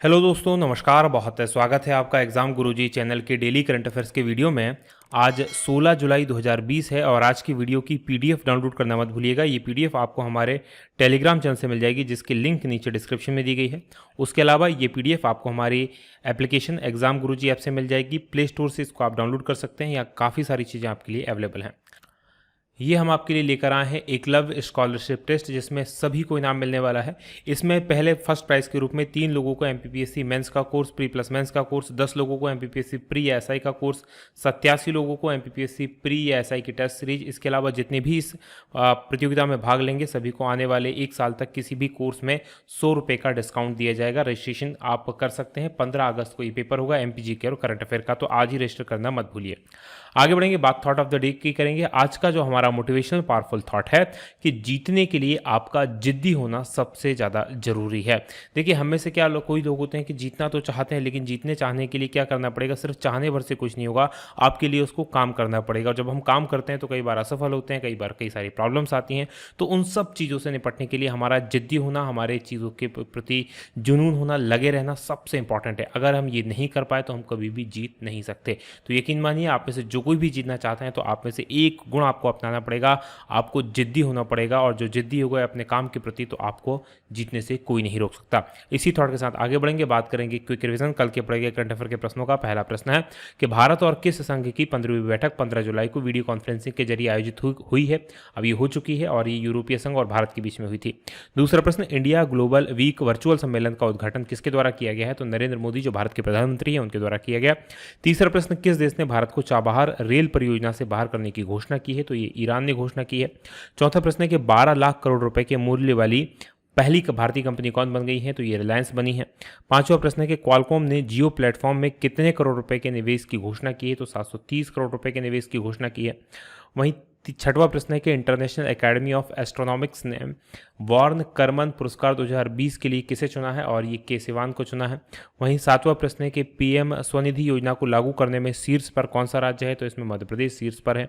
Hello दोस्तों, नमस्कार। बहुत स्वागत है आपका एग्ज़ाम गुरुजी चैनल के डेली करंट अफेयर्स के वीडियो में। आज 16 जुलाई 2020 है और आज की वीडियो की पीडीएफ डाउनलोड करना मत भूलिएगा। ये पीडीएफ आपको हमारे टेलीग्राम चैनल से मिल जाएगी, जिसकी लिंक नीचे डिस्क्रिप्शन में दी गई है। उसके अलावा ये पीडीएफ आपको हमारी एप्लीकेशन एग्ज़ाम गुरुजी ऐप से मिल जाएगी। प्ले स्टोर से इसको आप डाउनलोड कर सकते हैं। या काफ़ी सारी चीज़ें आपके लिए अवेलेबल हैं। ये हम आपके लिए लेकर आए हैं एकलव्य स्कॉलरशिप टेस्ट, जिसमें सभी को इनाम मिलने वाला है। इसमें पहले फर्स्ट प्राइज़ के रूप में 3 लोगों को एमपीपीएससी मेंस का कोर्स, प्री प्लस मेंस का कोर्स, 10 लोगों को एमपीपीएससी प्री या एसआई का कोर्स, 87 लोगों को एमपीपीएससी प्री या एसआई की टेस्ट सीरीज। इसके अलावा जितने भी इस प्रतियोगिता में भाग लेंगे सभी को आने वाले 1 साल तक किसी भी कोर्स में 100 रुपये का डिस्काउंट दिया जाएगा। रजिस्ट्रेशन आप कर सकते हैं। 15 अगस्त को ये पेपर होगा एमपीजी के और करंट अफेयर का, तो आज ही रजिस्टर करना मत भूलिए। आगे बढ़ेंगे, बात थॉट ऑफ द डे की करेंगे। आज का जो हमारा मोटिवेशनल पावरफुल थॉट है कि जीतने के लिए आपका जिद्दी होना सबसे ज़्यादा जरूरी है। देखिए, हम में से क्या कोई लोग होते हैं कि जीतना तो चाहते हैं, लेकिन जीतने चाहने के लिए क्या करना पड़ेगा? सिर्फ चाहने भर से कुछ नहीं होगा, आपके लिए उसको काम करना पड़ेगा। और जब हम काम करते हैं तो कई बार असफल होते हैं, कई बार कई सारी प्रॉब्लम्स आती हैं। तो उन सब चीज़ों से निपटने के लिए हमारा जिद्दी होना, हमारे चीज़ों के प्रति जुनून होना, लगे रहना सबसे इंपॉर्टेंट है। अगर हम ये नहीं कर पाए तो हम कभी भी जीत नहीं सकते। तो यकीन मानिए, आप में से जो कोई भी जीतना चाहते हैं तो आप में से एक गुण आपको अपनाना पड़ेगा, आपको जिद्दी होना पड़ेगा। और जो जिद्दी होगा अपने काम के प्रति, तो आपको जीतने से कोई नहीं रोक सकता। इसी थॉट के साथ आगे बढ़ेंगे, बात करेंगे क्विक रिवीजन कल के पड़ेगा करंट अफेयर के प्रश्नों का। पहला प्रश्न है कि भारत और किस संघ की 15वीं बैठक 15 जुलाई को वीडियो कॉन्फ्रेंसिंग के जरिए आयोजित हुई है? अब ये हो चुकी है और ये यूरोपीय संघ और भारत के बीच में हुई थी। दूसरा प्रश्न, इंडिया ग्लोबल वीक वर्चुअल सम्मेलन का उद्घाटन किसके द्वारा किया गया है? तो नरेंद्र मोदी, जो भारत के प्रधानमंत्री हैं, उनके द्वारा किया गया। तीसरा प्रश्न, किस देश ने भारत को चाबहार रेल परियोजना से बाहर करने की घोषणा की है? तो ये ईरान ने घोषणा की है। चौथा प्रश्न है कि 12 लाख करोड़ रुपए के मूल्य वाली पहली भारतीय कंपनी कौन बन गई है? तो ये रिलायंस बनी है। पांचवा प्रश्न है कि क्वालकॉम ने जियो प्लेटफॉर्म में कितने करोड़ रुपए के निवेश की घोषणा की है? तो 730 करोड़ रुपए के निवेश की घोषणा की है। वहीं छठवां प्रश्न है कि इंटरनेशनल एकेडमी ऑफ एस्ट्रोनॉमिक्स ने वॉर्न करमन पुरस्कार 2020 के लिए किसे चुना है? और ये के सिवान को चुना है। वहीं सातवां प्रश्न है कि पीएम स्वनिधि योजना को लागू करने में शीर्ष पर कौन सा राज्य है? तो इसमें मध्य प्रदेश शीर्ष पर है।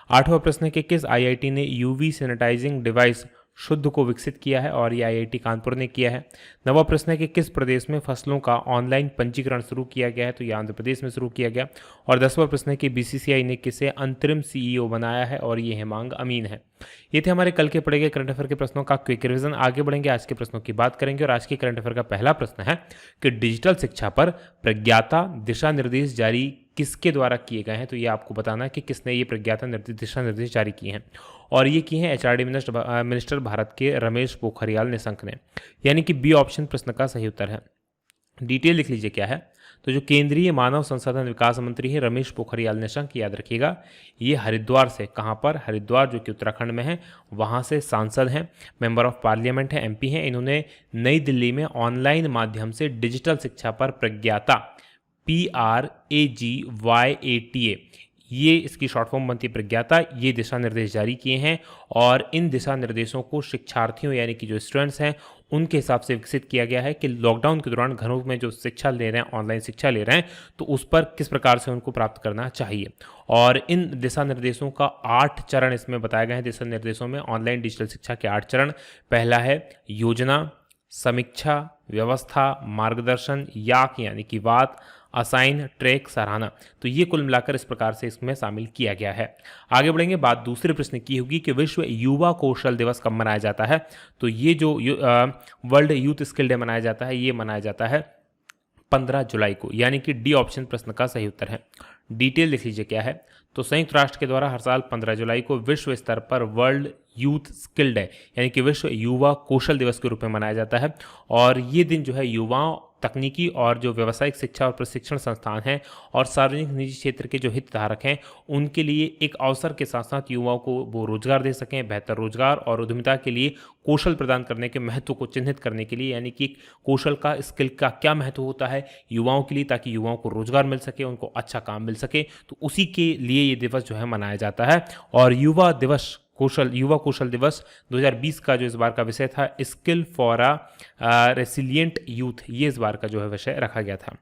आठवां प्रश्न है कि किस आईआईटी ने यूवी सैनिटाइजिंग डिवाइस शुद्ध को विकसित किया है? और ये आईआईटी कानपुर ने किया है। नवा प्रश्न है कि किस प्रदेश में फसलों का ऑनलाइन पंजीकरण शुरू किया गया है? तो ये आंध्र प्रदेश में शुरू किया गया। और 10वां प्रश्न है कि बीसीसीआई ने किसे अंतरिम सीईओ बनाया है? और ये हेमांग अमीन है। ये थे हमारे कल के पढ़े गए करंट अफेयर के प्रश्नों का क्विक रिवीजन। आगे बढ़ेंगे, आज के प्रश्नों की बात करेंगे। और आज के करंट अफेयर का पहला प्रश्न है कि डिजिटल शिक्षा पर प्रज्ञाता दिशा निर्देश जारी किसके द्वारा किए गए हैं? तो ये आपको बताना है कि किसने ये प्रज्ञाता दिशा निर्देश जारी किए हैं। और ये किए हैं एचआरडी मिनिस्टर भारत के रमेश पोखरियाल निशंक ने। यानी कि बी ऑप्शन प्रश्न का सही उत्तर है। डिटेल लिख लीजिए क्या है। तो जो केंद्रीय मानव संसाधन विकास मंत्री है रमेश पोखरियाल निशंक, याद रखिएगा, ये हरिद्वार से, कहाँ पर? हरिद्वार, जो कि उत्तराखंड में है, वहाँ से सांसद हैं, मेंबर ऑफ पार्लियामेंट है, एमपी हैं। इन्होंने नई दिल्ली में ऑनलाइन माध्यम से डिजिटल शिक्षा पर प्रज्ञाता PRAGYATA, ये इसकी शॉर्ट फॉर्म बनती है प्रज्ञाता, ये दिशा निर्देश जारी किए हैं। और इन दिशा निर्देशों को शिक्षार्थियों यानी कि जो स्टूडेंट्स हैं उनके हिसाब से विकसित किया गया है कि लॉकडाउन के दौरान घरों में जो शिक्षा ले रहे हैं, ऑनलाइन शिक्षा ले रहे हैं, तो उस पर किस प्रकार से उनको प्राप्त करना चाहिए। और इन दिशा निर्देशों का 8 चरण इसमें बताए गए हैं। दिशा निर्देशों में ऑनलाइन डिजिटल शिक्षा के 8 चरण। पहला है योजना, समीक्षा, व्यवस्था, मार्गदर्शन, यानी कि बात, असाइन, ट्रैक, सराहना। तो ये कुल मिलाकर इस प्रकार से इसमें शामिल किया गया है। आगे बढ़ेंगे, बात दूसरे प्रश्न की होगी कि विश्व युवा कौशल दिवस कब मनाया जाता है? तो ये जो वर्ल्ड यूथ स्किल डे मनाया जाता है, ये मनाया जाता है 15 जुलाई को। यानी कि डी ऑप्शन प्रश्न का सही उत्तर है। डिटेल लिख लीजिए क्या है। तो संयुक्त राष्ट्र के द्वारा हर साल 15 जुलाई को विश्व स्तर पर वर्ल्ड यूथ स्किल डे यानी कि विश्व युवा कौशल दिवस के रूप में मनाया जाता है। और ये दिन जो है युवाओं, तकनीकी और जो व्यावसायिक शिक्षा और प्रशिक्षण संस्थान हैं और सार्वजनिक निजी क्षेत्र के जो हितधारक हैं उनके लिए एक अवसर के साथ साथ युवाओं को वो रोजगार दे सकें, बेहतर रोजगार और उद्यमिता के लिए कौशल प्रदान करने के महत्व को चिन्हित करने के लिए, यानी कि कौशल का, स्किल का क्या महत्व होता है युवाओं के लिए, ताकि युवाओं को रोजगार मिल सके, उनको अच्छा काम मिल सके। तो उसी के लिए ये दिवस जो है मनाया जाता है। और युवा कौशल दिवस 2020 का जो इस बार का विषय था स्किल फॉर रेसिलियंट यूथ, ये इस बार का जो है विषय रखा गया था।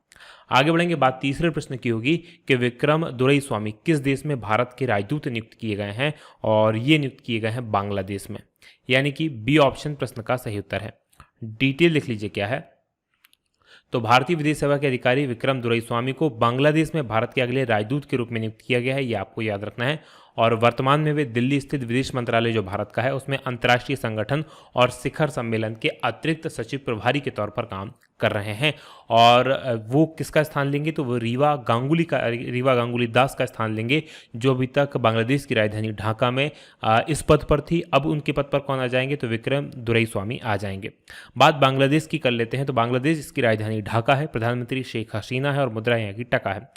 आगे बढ़ेंगे, बात तीसरे प्रश्न की होगी कि विक्रम दुरईस्वामी किस देश में भारत के राजदूत नियुक्त किए गए हैं? और ये नियुक्त किए गए हैं बांग्लादेश में। यानी कि बी ऑप्शन प्रश्न का सही उत्तर है। डिटेल लिख लीजिए क्या है। तो भारतीय विदेश सेवा के अधिकारी विक्रम दुरईस्वामी को बांग्लादेश में भारत के अगले राजदूत के रूप में नियुक्त किया गया है, ये आपको याद रखना है। और वर्तमान में वे दिल्ली स्थित विदेश मंत्रालय जो भारत का है उसमें अंतर्राष्ट्रीय संगठन और शिखर सम्मेलन के अतिरिक्त सचिव प्रभारी के तौर पर काम कर रहे हैं। और वो किसका स्थान लेंगे, तो वो रीवा गांगुली दास का स्थान लेंगे, जो अभी तक बांग्लादेश की राजधानी ढाका में इस पद पर थी। अब उनके पद पर कौन आ जाएंगे, तो विक्रम दुरईस्वामी आ जाएंगे। बात बांग्लादेश की कर लेते हैं। तो बांग्लादेश, इसकी राजधानी ढाका है, प्रधानमंत्री शेख हसीना है और मुद्रा यहाँ की टका है।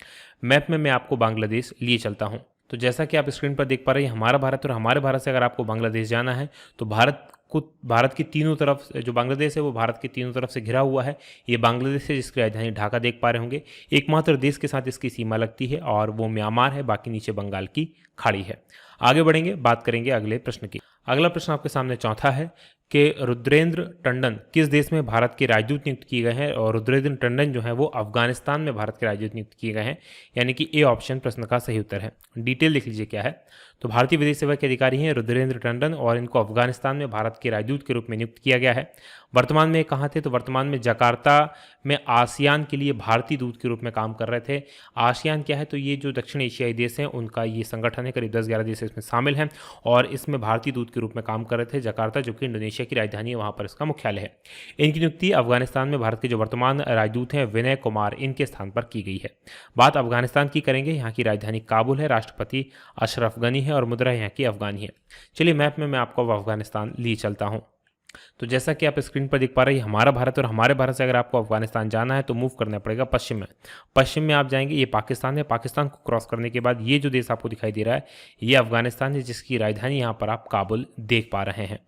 मैप में मैं आपको बांग्लादेश लिए चलता हूँ। तो जैसा कि आप स्क्रीन पर देख पा रहे हैं, हमारा भारत, और हमारे भारत से अगर आपको बांग्लादेश जाना है तो भारत की तीनों तरफ, जो बांग्लादेश है वो भारत की तीनों तरफ से घिरा हुआ है। ये बांग्लादेश है जिसकी राजधानी ढाका देख पा रहे होंगे। एकमात्र देश के साथ इसकी सीमा लगती है और वो म्यांमार है, बाकी नीचे बंगाल की खाड़ी है। आगे बढ़ेंगे, बात करेंगे अगले प्रश्न की। अगला प्रश्न आपके सामने चौथा है कि रुद्रेंद्र टंडन किस देश में भारत के राजदूत नियुक्त किए गए हैं। और रुद्रेंद्र टंडन जो है वो अफगानिस्तान में भारत के राजदूत नियुक्त किए गए हैं, यानी कि ए ऑप्शन प्रश्न का सही उत्तर है। डिटेल लिख लीजिए क्या है। तो भारतीय विदेश सेवा के अधिकारी हैं रुद्रेंद्र टंडन और इनको अफगानिस्तान में भारत के राजदूत के रूप में नियुक्त किया गया है। वर्तमान में कहाँ थे, तो वर्तमान में जकार्ता में आसियान के लिए भारतीय दूत के रूप में काम कर रहे थे। आसियान क्या है, तो ये जो दक्षिण एशियाई देश हैं उनका ये संगठन है, करीब 10-11 देश इसमें शामिल हैं और इसमें भारतीय दूत के रूप में काम कर रहे थे। जकार्ता जो कि इंडोनेशिया की राजधानी है, वहाँ पर इसका मुख्यालय है। इनकी नियुक्ति अफगानिस्तान में भारत के जो वर्तमान राजदूत हैं विनय कुमार, इनके स्थान पर की गई है। बात अफगानिस्तान की करेंगे। यहाँ की राजधानी काबुल है, राष्ट्रपति अशरफ गनी है और मुद्रा यहाँ की अफगानी है। चलिए मैप में मैं आपको अफगानिस्तान लिए चलता हूँ। तो जैसा कि आप स्क्रीन पर देख पा रहे हैं, हमारा भारत, और हमारे भारत से अगर आपको अफगानिस्तान जाना है तो मूव करना पड़ेगा पश्चिम में। पश्चिम में आप जाएंगे, ये पाकिस्तान है। पाकिस्तान को क्रॉस करने के बाद ये जो देश आपको दिखाई दे रहा है ये अफगानिस्तान है, जिसकी राजधानी यहाँ पर आप काबुल देख पा रहे हैं।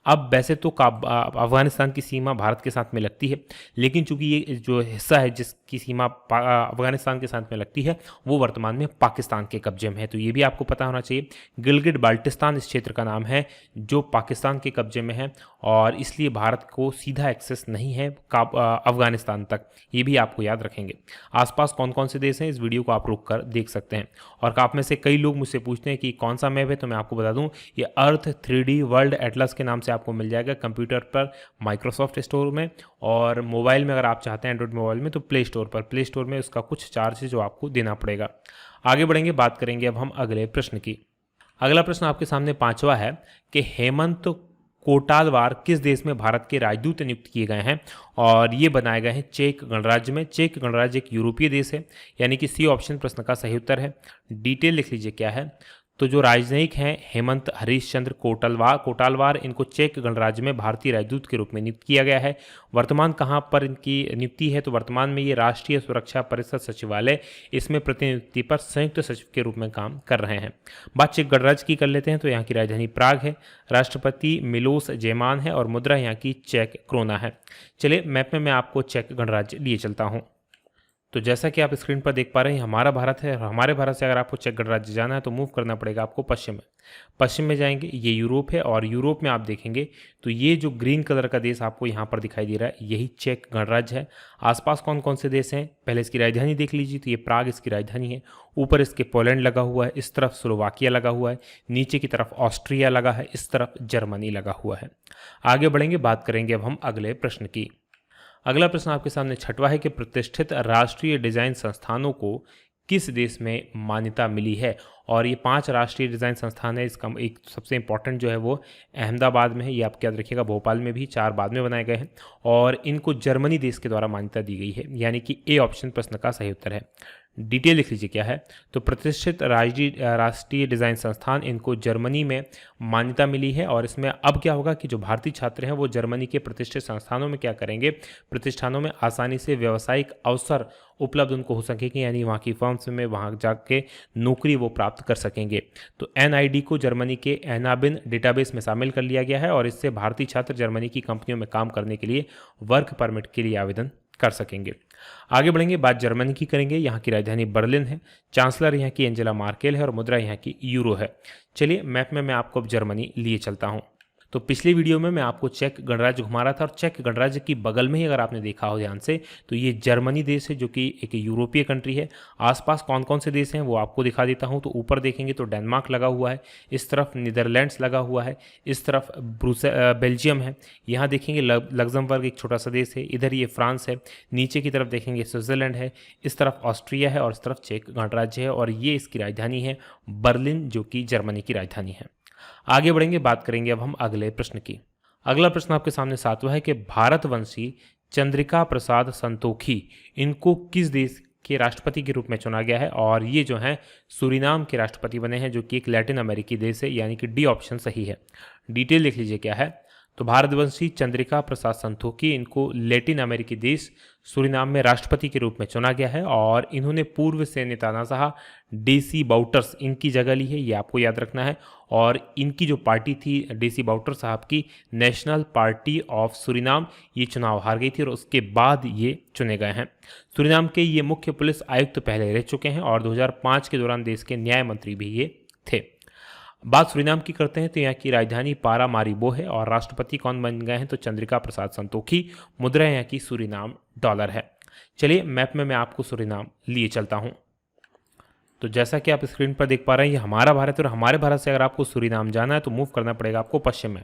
अब वैसे तो अफगानिस्तान की सीमा भारत के साथ में लगती है, लेकिन चूंकि ये जो हिस्सा है जिसकी सीमा अफगानिस्तान के साथ में लगती है वो वर्तमान में पाकिस्तान के कब्जे में है। तो ये भी आपको पता होना चाहिए। गिलगिट बाल्टिस्तान इस क्षेत्र का नाम है जो पाकिस्तान के कब्जे में है और इसलिए भारत को सीधा एक्सेस नहीं है अफगानिस्तान तक, ये भी आपको याद रखेंगे। आसपास कौन कौन से देश हैं इस वीडियो को आप रोक कर देख सकते हैं। और आप में से कई लोग मुझसे पूछते हैं कि कौन सा मैप है, तो मैं आपको बता दूं ये अर्थ 3D वर्ल्ड एटलस के नाम से आपको मिल जाएगा कंप्यूटर पर माइक्रोसॉफ्ट स्टोर में, और मोबाइल में अगर आप चाहते हैं एंड्रॉइड मोबाइल में तो प्ले स्टोर में उसका कुछ चार्ज है जो आपको देना पड़ेगा। आगे बढ़ेंगे, बात करेंगे अब हम अगले प्रश्न की। अगला प्रश्न आपके सामने पांचवा है कि हेमंत कोटालवार किस देश में भारत के राजदूत नियुक्त किए गए हैं, और ये बनाए गए हैं चेक गणराज्य में। चेक गणराज्य एक यूरोपीय देश है, यानी कि सी ऑप्शन प्रश्न का सही उत्तर है। डिटेल लिख लीजिए क्या है। तो जो राजनयिक हैं हेमंत हरीशचंद्र कोटालवार, इनको चेक गणराज्य में भारतीय राजदूत के रूप में नियुक्त किया गया है। वर्तमान कहाँ पर इनकी नियुक्ति है, तो वर्तमान में ये राष्ट्रीय सुरक्षा परिषद सचिवालय, इसमें प्रतिनियुक्ति पर संयुक्त सचिव के रूप में काम कर रहे हैं। बात चेक गणराज्य की कर लेते हैं। तो यहाँ की राजधानी प्राग है, राष्ट्रपति मिलोस जेमान है और मुद्रा यहाँ की चेक क्रोना है। चलिए मैप में मैं आपको चेक गणराज्य लिए चलता हूँ। तो जैसा कि आप स्क्रीन पर देख पा रहे हैं हमारा भारत है, और हमारे भारत से अगर आपको चेक गणराज्य जाना है तो मूव करना पड़ेगा आपको पश्चिम में। पश्चिम में जाएंगे, ये यूरोप है, और यूरोप में आप देखेंगे तो ये जो ग्रीन कलर का देश आपको यहाँ पर दिखाई दे रहा है यही चेक गणराज्य है। आसपास कौन कौन से देश हैं, पहले इसकी राजधानी देख लीजिए। तो ये प्राग इसकी राजधानी है, ऊपर इसके पोलैंड लगा हुआ है, इस तरफ स्लोवाकिया लगा हुआ है, नीचे की तरफ ऑस्ट्रिया लगा है, इस तरफ जर्मनी लगा हुआ है। आगे बढ़ेंगे, बात करेंगे अब हम अगले प्रश्न की। अगला प्रश्न आपके सामने छठवा है कि प्रतिष्ठित राष्ट्रीय डिजाइन संस्थानों को किस देश में मान्यता मिली है, और ये 5 राष्ट्रीय डिज़ाइन संस्थान है। इसका एक सबसे इंपॉर्टेंट जो है वो अहमदाबाद में है, ये आप याद रखिएगा। भोपाल में भी 4 बाद में बनाए गए हैं और इनको जर्मनी देश के द्वारा मान्यता दी गई है, यानी कि ए ऑप्शन प्रश्न का सही उत्तर है। डिटेल लिख लीजिए क्या है। तो प्रतिष्ठित राष्ट्रीय डिज़ाइन संस्थान, इनको जर्मनी में मान्यता मिली है, और इसमें अब क्या होगा कि जो भारतीय छात्र हैं वो जर्मनी के प्रतिष्ठित संस्थानों में क्या करेंगे, प्रतिष्ठानों में आसानी से व्यावसायिक अवसर उपलब्ध उनको हो सकेंगे, यानी वहाँ की फर्म्स में वहाँ जाके नौकरी वो प्राप्त कर सकेंगे। तो NID को जर्मनी के एनाबिन डेटाबेस में शामिल कर लिया गया है, और इससे भारतीय छात्र जर्मनी की कंपनियों में काम करने के लिए वर्क परमिट के लिए आवेदन कर सकेंगे। आगे बढ़ेंगे, बात जर्मनी की करेंगे। यहाँ की राजधानी बर्लिन है, चांसलर यहाँ की एंजेला मार्केल है और मुद्रा यहाँ की यूरो है। चलिए मैप में मैं आपको अब जर्मनी लिए चलता हूँ। तो पिछले वीडियो में मैं आपको चेक गणराज्य घुमा रहा था और चेक गणराज्य की बगल में ही अगर आपने देखा हो ध्यान से तो ये जर्मनी देश है जो कि एक यूरोपीय कंट्री है। आसपास कौन कौन से देश हैं वो आपको दिखा देता हूँ। तो ऊपर देखेंगे तो डेनमार्क लगा हुआ है, इस तरफ नीदरलैंड्स लगा हुआ है, इस तरफ बेल्जियम है, यहाँ देखेंगे लग्जमबर्ग एक छोटा सा देश है, इधर ये फ्रांस है, नीचे की तरफ देखेंगे स्विट्जरलैंड है, इस तरफ ऑस्ट्रिया है और इस तरफ चेक गणराज्य है और ये इसकी राजधानी है बर्लिन जो कि जर्मनी की राजधानी है। आगे बढ़ेंगे, बात करेंगे अब हम अगले प्रश्न की। अगला प्रश्न आपके सामने सातवां है कि भारतवंशी चंद्रिका प्रसाद संतोखी इनको किस देश के राष्ट्रपति के रूप में चुना गया है, और ये जो हैं सूरीनाम के राष्ट्रपति बने हैं जो कि एक लैटिन अमेरिकी देश है, यानी कि डी ऑप्शन सही है। डिटेल लिख लीजिए क्या है। तो भारतवंशी चंद्रिका प्रसाद संतोखी इनको लैटिन अमेरिकी देश सूरीनाम में राष्ट्रपति के रूप में चुना गया है और इन्होंने पूर्व सैन्य तानाशाह डेसी बाउटर्स इनकी जगह ली है, ये आपको याद रखना है। और इनकी जो पार्टी थी डेसी बाउटर साहब की, नेशनल पार्टी ऑफ सूरीनाम, ये चुनाव हार गई थी और उसके बाद ये चुने गए हैं। सूरीनाम के ये मुख्य पुलिस आयुक्त पहले रह चुके हैं और 2005 के दौरान देश के न्याय मंत्री भी ये थे। बात सूरीनाम की करते हैं तो यहाँ की राजधानी पारामारिबो है और राष्ट्रपति कौन बन गए हैं तो चंद्रिका प्रसाद संतोखी। मुद्रा यहाँ की सूरीनाम डॉलर है। चलिए मैप में मैं आपको सूरीनाम लिए चलता हूँ। तो जैसा कि आप स्क्रीन पर देख पा रहे हैं ये हमारा भारत है और हमारे भारत से अगर आपको सूरीनाम जाना है तो मूव करना पड़ेगा आपको पश्चिम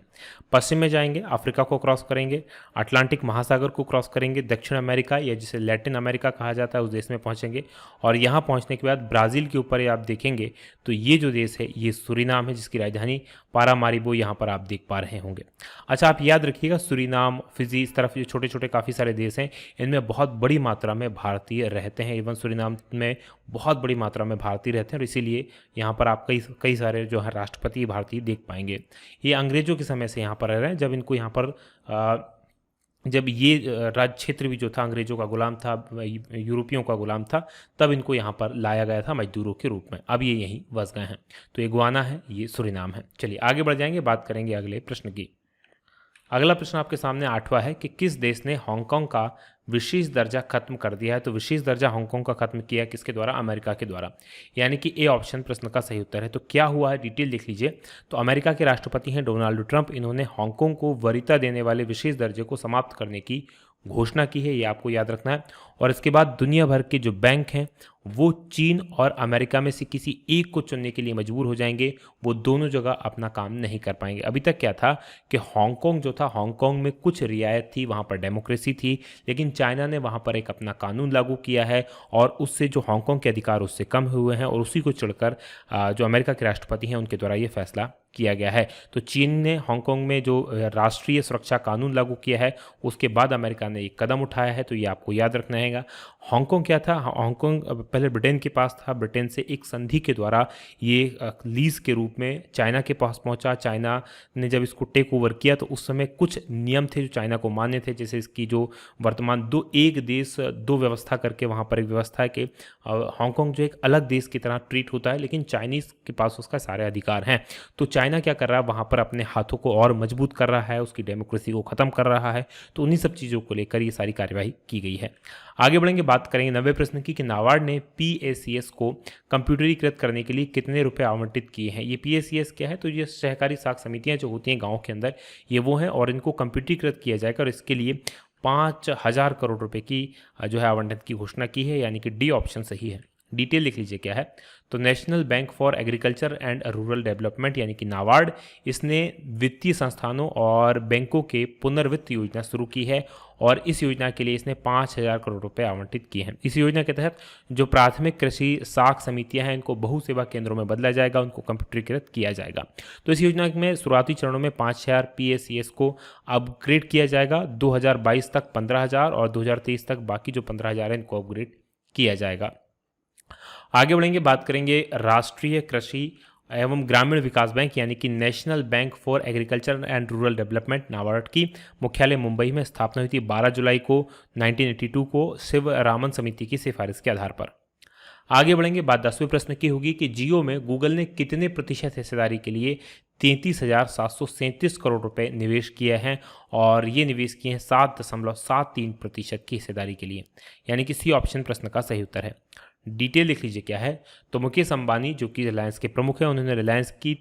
में जाएंगे, अफ्रीका को क्रॉस करेंगे, अटलांटिक महासागर को क्रॉस करेंगे, दक्षिण अमेरिका या जिसे लैटिन अमेरिका कहा जाता है उस देश में पहुंचेंगे और यहाँ पहुंचने के बाद ब्राज़ील के ऊपर आप देखेंगे तो ये जो देश है ये सूरीनाम है जिसकी राजधानी पारामारिबो यहाँ पर आप देख पा रहे होंगे। अच्छा, आप याद रखिएगा सूरीनाम, फिजी, इस तरफ जो छोटे छोटे काफ़ी सारे देश हैं इनमें बहुत बड़ी मात्रा में भारतीय रहते हैं। इवन सूरीनाम में बहुत बड़ी मात्रा में भारतीय रहते हैं और इसीलिए यहाँ पर आप कई सारे जो है राष्ट्रपति भारतीय देख पाएंगे। ये अंग्रेजों के समय से यहाँ पर रह रहे हैं। जब इनको यहाँ पर जब ये राज्य क्षेत्र भी जो था अंग्रेजों का गुलाम था, यूरोपियों का गुलाम था, तब इनको यहाँ पर लाया गया था मजदूरों के रूप में। अब ये यहीं बस गए हैं। तो ये गुआना है, ये सूरीनाम है। चलिए आगे बढ़ जाएंगे, बात करेंगे अगले प्रश्न की। अगला प्रश्न आपके सामने आठवां है कि किस देश ने हांगकांग का विशेष दर्जा खत्म कर दिया है। तो विशेष दर्जा हांगकांग का खत्म किया किसके द्वारा? अमेरिका के द्वारा, यानी कि ए ऑप्शन प्रश्न का सही उत्तर है। तो क्या हुआ है डिटेल लिख लीजिए। तो अमेरिका के राष्ट्रपति हैं डोनाल्ड ट्रंप, इन्होंने हांगकांग को वरीयता देने वाले विशेष दर्जे को समाप्त करने की घोषणा की है, ये आपको याद रखना है। और इसके बाद दुनिया भर के जो बैंक हैं वो चीन और अमेरिका में से किसी एक को चुनने के लिए मजबूर हो जाएंगे, वो दोनों जगह अपना काम नहीं कर पाएंगे। अभी तक क्या था कि हांगकांग जो था, हांगकांग में कुछ रियायत थी, वहाँ पर डेमोक्रेसी थी, लेकिन चाइना ने वहाँ पर एक अपना कानून लागू किया है और उससे जो हांगकांग के अधिकार उससे कम हुए हैं और उसी को चढ़कर जो अमेरिका के राष्ट्रपति हैं उनके द्वारा ये फैसला किया गया है। तो चीन ने हांगकांग में जो राष्ट्रीय सुरक्षा कानून लागू किया है उसके बाद अमेरिका ने एक कदम उठाया है, तो ये आपको याद रखना है। हांगकांग क्या था? हांगकांग पहले ब्रिटेन के पास था, ब्रिटेन से एक संधि के द्वारा ये लीज के रूप में चाइना के पास पहुंचा। चाइना ने जब इसको टेक ओवर किया तो उस समय कुछ नियम थे जो चाइना को मान्य थे, जैसे इसकी जो वर्तमान एक देश दो व्यवस्था करके वहाँ पर एक व्यवस्था है कि हांगकांग जो एक अलग देश की तरह ट्रीट होता है, लेकिन चाइनीज़ के पास उसका सारे अधिकार हैं। तो चाइना क्या कर रहा है, वहाँ पर अपने हाथों को और मजबूत कर रहा है, उसकी डेमोक्रेसी को ख़त्म कर रहा है। तो उन्हीं सब चीज़ों को लेकर ये सारी कार्यवाही की गई है। आगे बढ़ेंगे, बात करेंगे 90 प्रश्न की कि नाबार्ड ने PACS को कंप्यूटरीकृत करने के लिए कितने रुपए आवंटित किए हैं। ये PACS क्या है? तो ये सहकारी साख समितियां जो होती हैं गाँव के अंदर, ये वो हैं और इनको कंप्यूटरीकृत किया जाएगा और इसके लिए 5,000 करोड़ रुपए की जो है आवंटन की घोषणा की है, यानी कि डी ऑप्शन सही है। डिटेल लिख लीजिए क्या है। तो national bank for agriculture and rural development यानी कि नाबार्ड, इसने वित्तीय संस्थानों और बैंकों के पुनर्वित्त योजना शुरू की है और इस योजना के लिए इसने 5,000 करोड़ रुपए आवंटित किए हैं। इस योजना के तहत जो प्राथमिक कृषि साख समितियां हैं इनको बहुसेवा केंद्रों में बदला जाएगा, उनको कंप्यूटरीकृत किया जाएगा। तो इस योजना में शुरुआती चरणों में 5,000 PACS को अपग्रेड किया जाएगा, 2022 तक 15,000 और 2023 तक बाकी जो 15,000 है इनको अपग्रेड किया जाएगा। आगे बढ़ेंगे, बात करेंगे राष्ट्रीय कृषि एवं ग्रामीण विकास बैंक यानी कि national bank for agriculture and rural development NABARD की मुख्यालय मुंबई में स्थापना हुई थी 12 जुलाई को 1982 को शिवरामन समिति की सिफारिश के आधार पर। आगे बढ़ेंगे, बात 10वें प्रश्न की होगी कि जियो में गूगल ने कितने प्रतिशत हिस्सेदारी के लिए 33,737 करोड़ रुपए निवेश किए हैं और ये निवेश किए हैं 7.73% की हिस्सेदारी के लिए, यानी कि सी ऑप्शन प्रश्न का सही उत्तर है। डिटेल लिख लीजिए क्या है। तो मुकेश अंबानी जो कि रिलायंस के प्रमुख हैं, उन्होंने रिलायंस की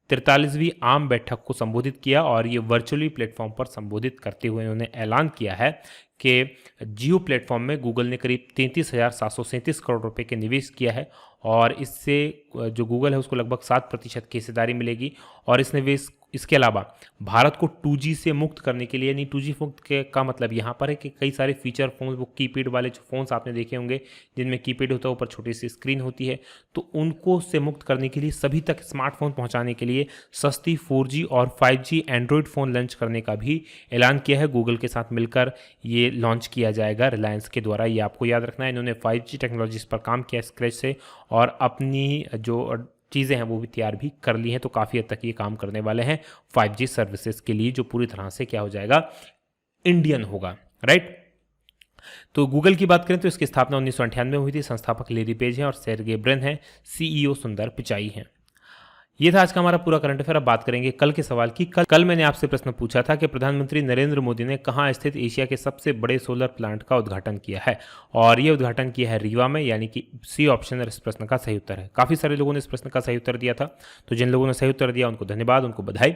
43वीं आम बैठक को संबोधित किया और ये वर्चुअली प्लेटफॉर्म पर संबोधित करते हुए उन्होंने ऐलान किया है कि जियो प्लेटफॉर्म में गूगल ने करीब 33,737 करोड़ रुपए के निवेश किया है और इससे जो गूगल है उसको लगभग 7% की हिस्सेदारी मिलेगी। और इस निवेश इसके अलावा भारत को 2G से मुक्त करने के लिए, यानी 2G मुक्त का मतलब यहाँ पर है कि कई सारे फीचर फोन, वो कीपैड वाले जो फ़ोन्स आपने देखे होंगे जिनमें कीपैड होता है, ऊपर छोटी सी स्क्रीन होती है, तो उनको से मुक्त करने के लिए, सभी तक स्मार्टफोन पहुँचाने के लिए सस्ती 4G और 5G एंड्रॉयड फ़ोन लॉन्च करने का भी ऐलान किया है। गूगल के साथ मिलकर ये लॉन्च किया जाएगा रिलायंस के द्वारा, ये आपको याद रखना है। इन्होंने 5G टेक्नोलॉजीज़ पर काम किया स्क्रैच से और अपनी जो चीज़ें हैं वो भी तैयार भी कर ली हैं, तो काफ़ी हद तक ये काम करने वाले हैं 5G सर्विसेज के लिए, जो पूरी तरह से क्या हो जाएगा, इंडियन होगा, राइट। तो गूगल की बात करें तो इसकी स्थापना 1998 में हुई थी। संस्थापक लेरी पेज हैं और सेर्गे ब्रिन हैं, CEO सुंदर पिचाई हैं। ये था आज का हमारा पूरा करंट अफेयर। अब बात करेंगे कल के सवाल की। कल मैंने आपसे प्रश्न पूछा था कि प्रधानमंत्री नरेंद्र मोदी ने कहाँ स्थित एशिया के सबसे बड़े सोलर प्लांट का उद्घाटन किया है, और ये उद्घाटन किया है रीवा में, यानी कि सी ऑप्शन इस प्रश्न का सही उत्तर है। काफ़ी सारे लोगों ने इस प्रश्न का सही उत्तर दिया था, तो जिन लोगों ने सही उत्तर दिया उनको धन्यवाद, उनको बधाई।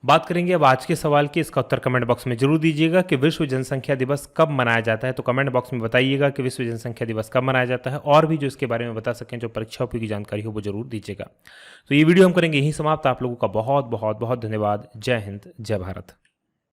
बात करेंगे अब आज के सवाल की। इसका उत्तर कमेंट बॉक्स में जरूर दीजिएगा कि विश्व जनसंख्या दिवस कब मनाया जाता है। तो कमेंट बॉक्स में बताइएगा कि विश्व जनसंख्या दिवस कब मनाया जाता है, और भी जो इसके बारे में बता सकें, जो परीक्षा उपयोगी जानकारी हो, वो जरूर दीजिएगा। तो ये वीडियो हम करेंगे यहीं समाप्त। आप लोगों का बहुत बहुत बहुत धन्यवाद। जय हिंद, जय भारत।